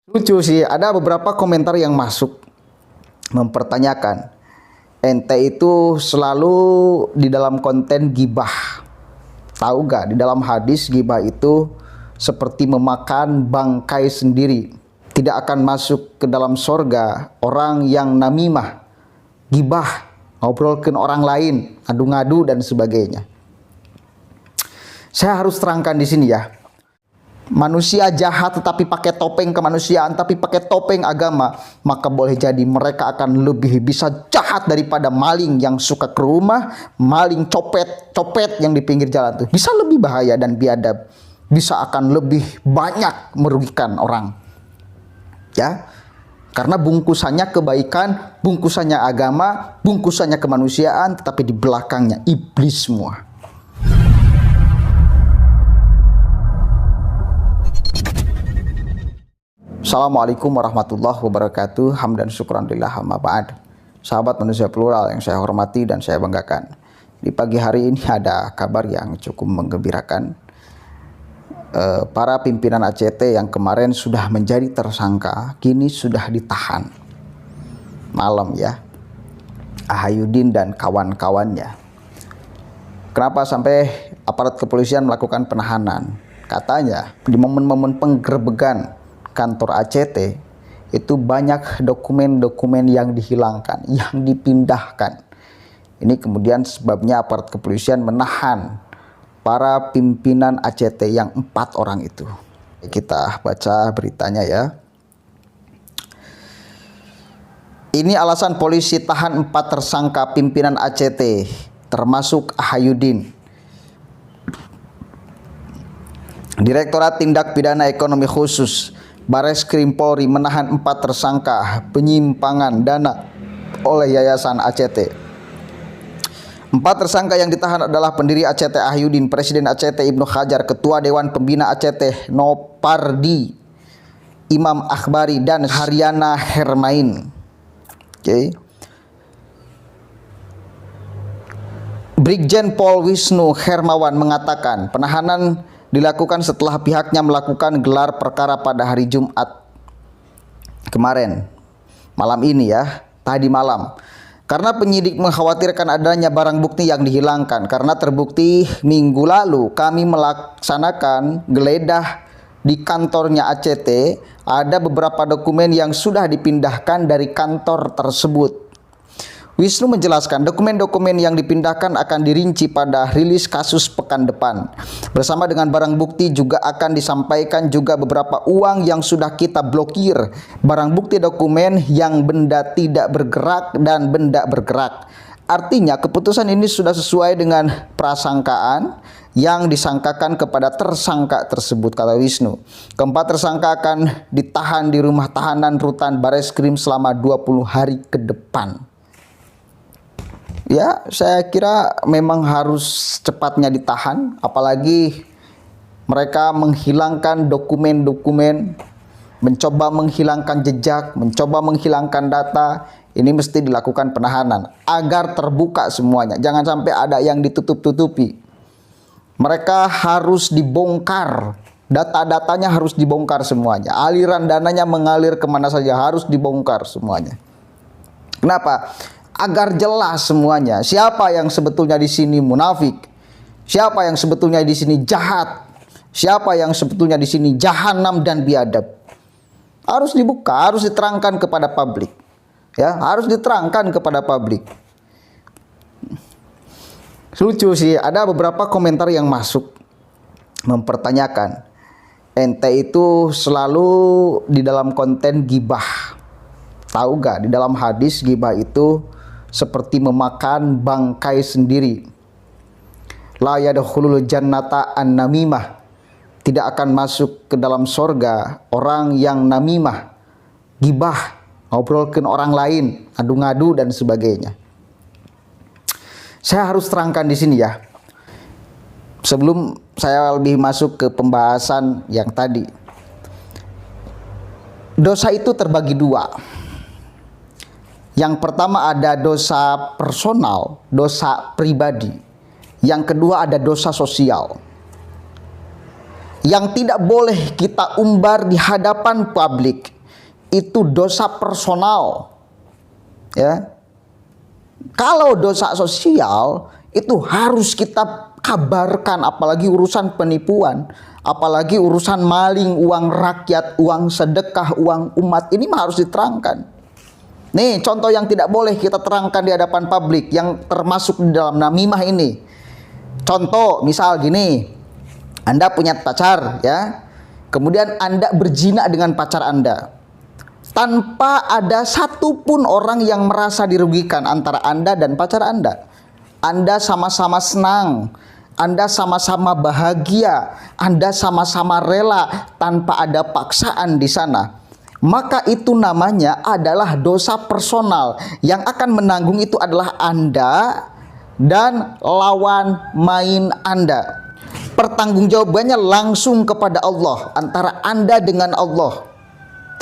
Lucu sih, ada beberapa komentar yang masuk mempertanyakan, ente itu selalu di dalam konten gibah. Tahu gak, di dalam hadis gibah itu seperti memakan bangkai sendiri. Tidak akan masuk ke dalam sorga orang yang namimah, gibah, ngobrolkan orang lain, adu-ngadu dan sebagainya. Saya harus terangkan di sini ya. Manusia jahat tetapi pakai topeng kemanusiaan, tapi pakai topeng agama, maka boleh jadi mereka akan lebih bisa jahat daripada maling yang suka ke rumah, maling copet yang di pinggir jalan tuh. Bisa lebih bahaya dan biadab, bisa akan lebih banyak merugikan orang. Ya. Karena bungkusannya kebaikan, bungkusannya agama, bungkusannya kemanusiaan, tetapi di belakangnya iblis semua. Assalamualaikum warahmatullahi wabarakatuh. Hamdan syukran lillah amma ba'd. Sahabat manusia plural yang saya hormati dan saya banggakan, di pagi hari ini ada kabar yang cukup menggembirakan. Para pimpinan ACT yang kemarin sudah menjadi tersangka kini sudah ditahan malam ya, Ahayudin dan kawan-kawannya. Kenapa sampai aparat kepolisian melakukan penahanan? Katanya di momen-momen penggerbegan kantor ACT itu banyak dokumen-dokumen yang dihilangkan, yang dipindahkan. Ini kemudian sebabnya aparat kepolisian menahan para pimpinan ACT yang 4 orang itu. Kita baca beritanya ya. Ini alasan polisi tahan 4 tersangka pimpinan ACT, termasuk Ahayudin. Direktorat Tindak Pidana Ekonomi Khusus Bareskrim Polri menahan 4 tersangka penyimpangan dana oleh Yayasan ACT. 4 tersangka yang ditahan adalah pendiri ACT Ahayudin, Presiden ACT Ibnu Hajar, Ketua Dewan Pembina ACT Nopardi, Imam Akhbari, dan Haryana Hermain. Brigjen Pol Wisnu Hermawan mengatakan penahanan dilakukan setelah pihaknya melakukan gelar perkara pada hari Jumat kemarin, malam ini ya, tadi malam. Karena penyidik mengkhawatirkan adanya barang bukti yang dihilangkan. Karena terbukti minggu lalu kami melaksanakan geledah di kantornya ACT, ada beberapa dokumen yang sudah dipindahkan dari kantor tersebut. Wisnu menjelaskan dokumen-dokumen yang dipindahkan akan dirinci pada rilis kasus pekan depan. Bersama dengan barang bukti juga akan disampaikan juga beberapa uang yang sudah kita blokir. Barang bukti dokumen yang benda tidak bergerak dan benda bergerak. Artinya keputusan ini sudah sesuai dengan prasangkaan yang disangkakan kepada tersangka tersebut, kata Wisnu. Keempat tersangka akan ditahan di rumah tahanan rutan Bareskrim selama 20 hari ke depan. Ya, saya kira memang harus cepatnya ditahan, apalagi mereka menghilangkan dokumen-dokumen, mencoba menghilangkan jejak, mencoba menghilangkan data. Ini mesti dilakukan penahanan agar terbuka semuanya, jangan sampai ada yang ditutup-tutupi. Mereka harus dibongkar, data-datanya harus dibongkar semuanya, aliran dananya mengalir kemana saja harus dibongkar semuanya. Kenapa? Agar jelas semuanya, siapa yang sebetulnya di sini munafik, siapa yang sebetulnya di sini jahat, siapa yang sebetulnya di sini jahanam dan biadab. Harus dibuka, harus diterangkan kepada publik. Ya, harus diterangkan kepada publik. Lucu sih, ada beberapa komentar yang masuk mempertanyakan, ente itu selalu di dalam konten gibah. Tahu gak, di dalam hadis gibah itu seperti memakan bangkai sendiri. La yadkhulul jannata an-namimah. Tidak akan masuk ke dalam sorga orang yang namimah, gibah, ngobrolkan orang lain, adu-ngadu dan sebagainya. Saya harus terangkan di sini ya, sebelum saya lebih masuk ke pembahasan yang tadi. Dosa itu terbagi 2. Yang pertama ada dosa personal, dosa pribadi. Yang kedua ada dosa sosial. Yang tidak boleh kita umbar di hadapan publik. itu dosa personal. Ya. Kalau dosa sosial itu harus kita kabarkan, apalagi urusan penipuan, apalagi urusan maling uang rakyat, uang sedekah, uang umat, ini mah harus diterangkan. Nih contoh yang tidak boleh kita terangkan di hadapan publik yang termasuk di dalam namimah ini. Contoh misal gini, Anda punya pacar ya, kemudian Anda berzina dengan pacar Anda tanpa ada satupun orang yang merasa dirugikan antara Anda dan pacar Anda. Anda sama-sama senang, Anda sama-sama bahagia, Anda sama-sama rela tanpa ada paksaan di sana. Maka itu namanya adalah dosa personal. Yang akan menanggung itu adalah Anda dan lawan main Anda. Pertanggungjawabannya langsung kepada Allah, antara Anda dengan Allah.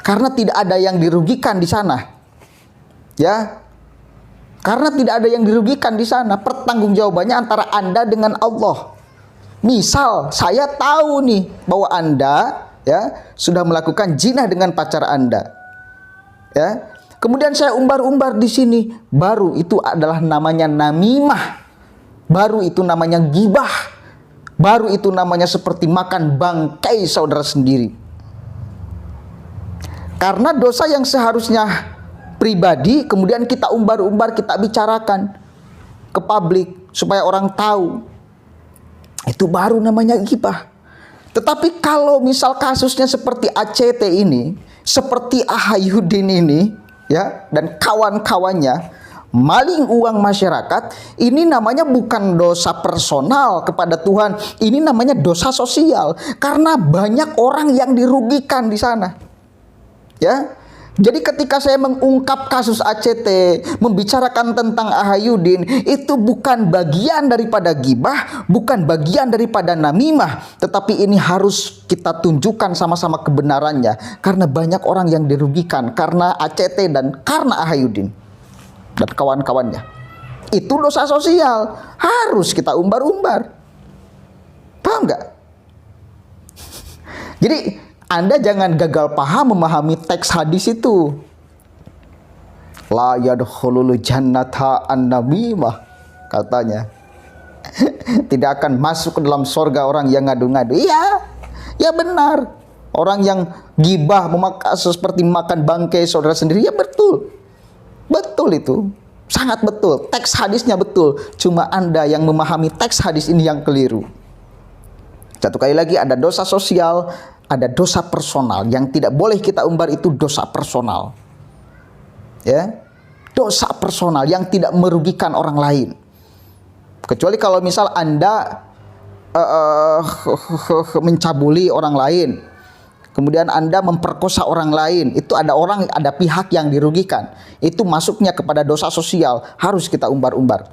Karena tidak ada yang dirugikan di sana. Ya. Karena tidak ada yang dirugikan di sana, pertanggungjawabannya antara Anda dengan Allah. Misal saya tahu nih bahwa Anda ya sudah melakukan zina dengan pacar Anda. Ya. Kemudian saya umbar-umbar di sini, baru itu adalah namanya namimah. Baru itu namanya gibah. Baru itu namanya seperti makan bangkai saudara sendiri. Karena dosa yang seharusnya pribadi, kemudian kita umbar-umbar, kita bicarakan ke publik supaya orang tahu. Itu baru namanya gibah. Tetapi kalau misal kasusnya seperti ACT ini, seperti Ahayudin ini, ya, dan kawan-kawannya, maling uang masyarakat, ini namanya bukan dosa personal kepada Tuhan, ini namanya dosa sosial. Karena banyak orang yang dirugikan di sana. Ya. Jadi ketika saya mengungkap kasus ACT, membicarakan tentang Ahayudin, itu bukan bagian daripada gibah, bukan bagian daripada namimah, tetapi ini harus kita tunjukkan sama-sama kebenarannya, karena banyak orang yang dirugikan karena ACT dan karena Ahayudin dan kawan-kawannya. Itu dosa sosial, harus kita umbar-umbar. Paham nggak? Jadi Anda jangan gagal paham memahami teks hadis itu. La yadkhulul jannata an-namimah, katanya. Tidak akan masuk ke dalam surga orang yang ngadu-ngadu. Iya, ya benar. Orang yang gibah seperti makan bangkai saudara sendiri, ya betul. Betul itu. Sangat betul. Teks hadisnya betul. Cuma Anda yang memahami teks hadis ini yang keliru. Satu kali lagi, ada dosa sosial, ada dosa personal. Yang tidak boleh kita umbar itu dosa personal. Ya, dosa personal yang tidak merugikan orang lain. Kecuali kalau misal Anda mencabuli orang lain, kemudian Anda memperkosa orang lain, itu ada pihak yang dirugikan. Itu masuknya kepada dosa sosial, harus kita umbar-umbar.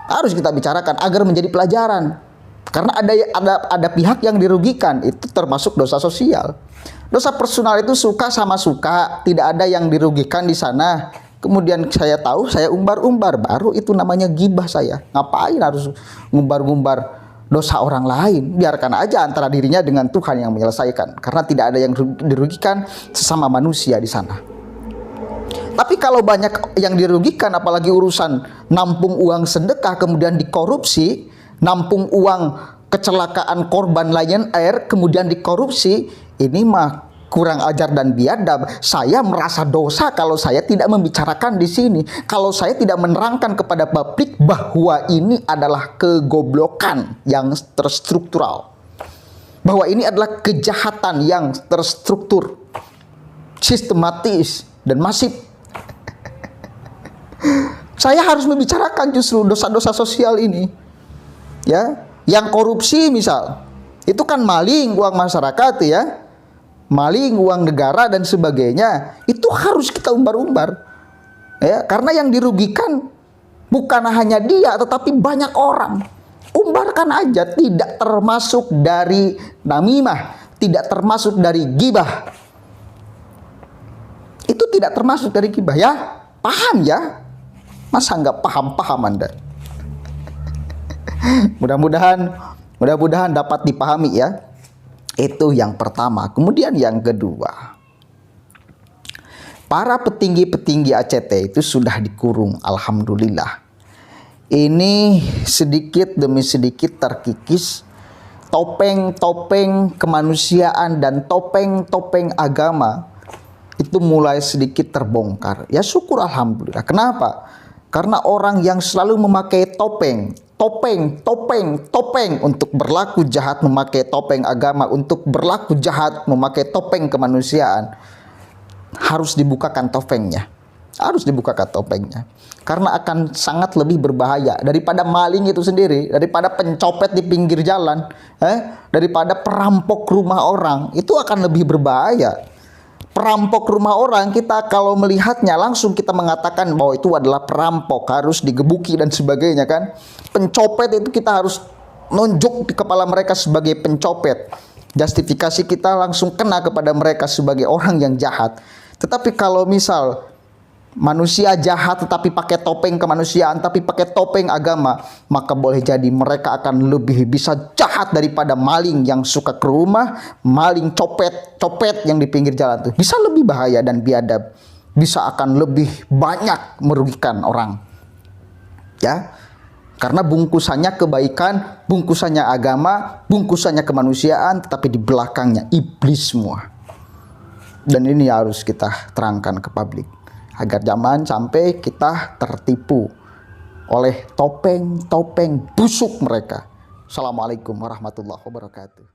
Harus kita bicarakan agar menjadi pelajaran. Karena ada pihak yang dirugikan, itu termasuk dosa sosial. Dosa personal itu suka sama suka, tidak ada yang dirugikan di sana. Kemudian saya tahu, saya umbar-umbar, baru itu namanya gibah saya. Ngapain harus ngumbar-ngumbar dosa orang lain? Biarkan aja antara dirinya dengan Tuhan yang menyelesaikan. Karena tidak ada yang dirugikan sesama manusia di sana. Tapi kalau banyak yang dirugikan, apalagi urusan nampung uang sedekah kemudian dikorupsi, nampung uang kecelakaan korban Lion Air kemudian dikorupsi, ini mah kurang ajar dan biadab. Saya merasa dosa kalau saya tidak membicarakan di sini, kalau saya tidak menerangkan kepada publik bahwa ini adalah kegoblokan yang terstruktural, bahwa ini adalah kejahatan yang terstruktur, sistematis dan masif. Saya harus membicarakan justru dosa-dosa sosial ini. Ya, yang korupsi misal, itu kan maling uang masyarakat ya, maling uang negara dan sebagainya, itu harus kita umbar-umbar. Ya, karena yang dirugikan bukan hanya dia, tetapi banyak orang. Umbarkan aja, tidak termasuk dari namimah, tidak termasuk dari gibah. Itu tidak termasuk dari gibah ya. Paham ya? Masa nggak paham-paham Anda? Mudah-mudahan dapat dipahami ya. Itu yang pertama. Kemudian yang kedua, para petinggi-petinggi ACT itu sudah dikurung, alhamdulillah. Ini sedikit demi sedikit terkikis topeng-topeng kemanusiaan dan topeng-topeng agama itu mulai sedikit terbongkar. Ya syukur alhamdulillah. Kenapa? Karena orang yang selalu memakai topeng untuk berlaku jahat, memakai topeng agama untuk berlaku jahat, memakai topeng kemanusiaan, harus dibukakan topengnya. Harus dibukakan topengnya. Karena akan sangat lebih berbahaya daripada maling itu sendiri, daripada pencopet di pinggir jalan, daripada perampok rumah orang, itu akan lebih berbahaya. Perampok rumah orang, kita kalau melihatnya langsung kita mengatakan bahwa itu adalah perampok, harus digebuki dan sebagainya kan. Pencopet itu kita harus nunjuk di kepala mereka sebagai pencopet. Justifikasi kita langsung kena kepada mereka sebagai orang yang jahat. Tetapi kalau misal manusia jahat tetapi pakai topeng kemanusiaan, tapi pakai topeng agama, maka boleh jadi mereka akan lebih bisa jahat daripada maling yang suka ke rumah, maling copet yang di pinggir jalan tuh. Bisa lebih bahaya dan biadab, bisa akan lebih banyak merugikan orang. Ya. Karena bungkusannya kebaikan, bungkusannya agama, bungkusannya kemanusiaan, tetapi di belakangnya iblis semua. Dan ini harus kita terangkan ke publik, agar jangan sampai kita tertipu oleh topeng-topeng busuk mereka. Assalamualaikum warahmatullahi wabarakatuh.